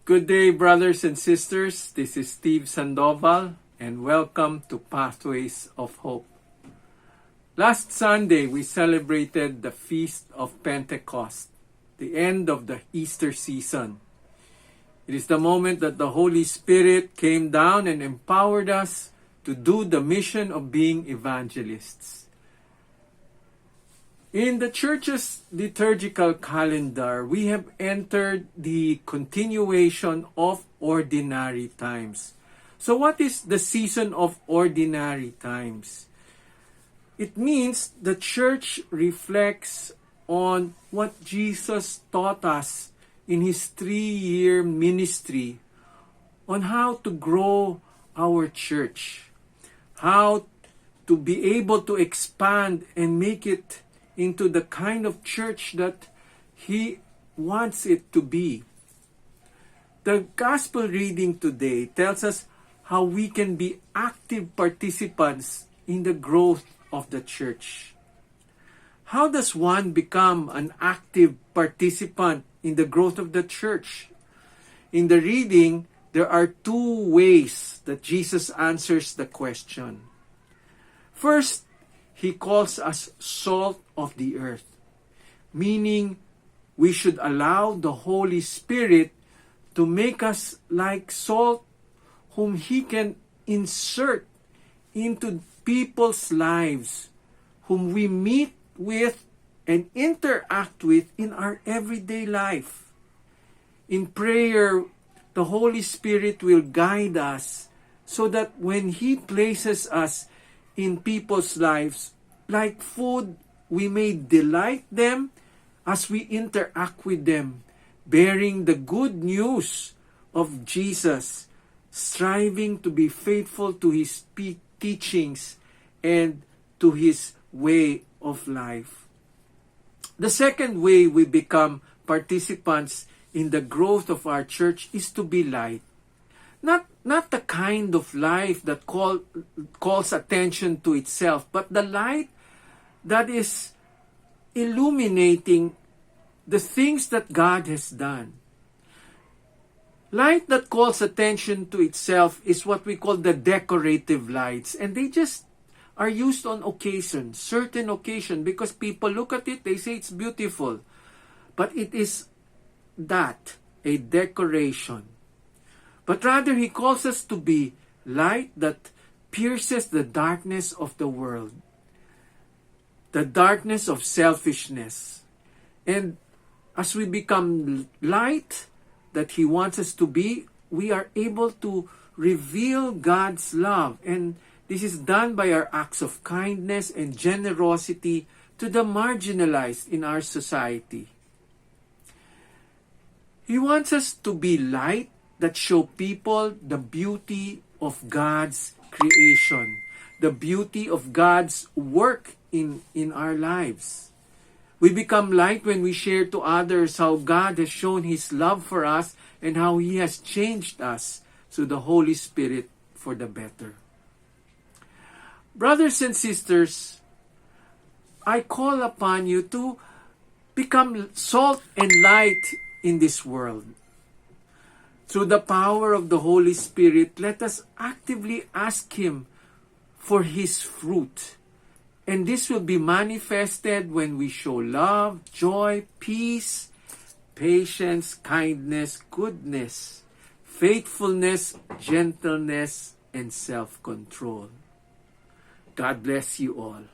Good day, brothers and sisters. This is Steve Sandoval, and welcome to Pathways of Hope. Last Sunday, we celebrated the Feast of Pentecost, the end of the Easter season. It is the moment that the Holy Spirit came down and empowered us to do the mission of being evangelists. In the Church's liturgical calendar, we have entered the continuation of ordinary times. So what is the season of ordinary times? It means the Church reflects on what Jesus taught us in His 3-year ministry on how to grow our church, how to be able to expand and make it into the kind of church that He wants it to be. The gospel reading today tells us how we can be active participants in the growth of the church. How does one become an active participant in the growth of the church? In the reading, there are 2 ways that Jesus answers the question. First, He calls us salt of the earth, meaning we should allow the Holy Spirit to make us like salt whom He can insert into people's lives, whom we meet with and interact with in our everyday life. In prayer, the Holy Spirit will guide us so that when He places us in people's lives, like food, we may delight them as we interact with them, bearing the good news of Jesus, striving to be faithful to His teachings and to His way of life. The second way we become participants in the growth of our church is to be light. Not the kind of life that calls attention to itself, but the light that is illuminating the things that God has done. Light that calls attention to itself is what we call the decorative lights, and they just are used on occasion, certain occasion, because people look at it, they say it's beautiful. But it is that, a decoration. But rather, He calls us to be light that pierces the darkness of the world, the darkness of selfishness. And as we become light that He wants us to be, we are able to reveal God's love. And this is done by our acts of kindness and generosity to the marginalized in our society. He wants us to be light that show people the beauty of God's creation, the beauty of God's work in our lives. We become light when we share to others how God has shown His love for us and how He has changed us through the Holy Spirit for the better. Brothers and sisters, I call upon you to become salt and light in this world. Through the power of the Holy Spirit, let us actively ask Him for His fruit. And this will be manifested when we show love, joy, peace, patience, kindness, goodness, faithfulness, gentleness, and self-control. God bless you all.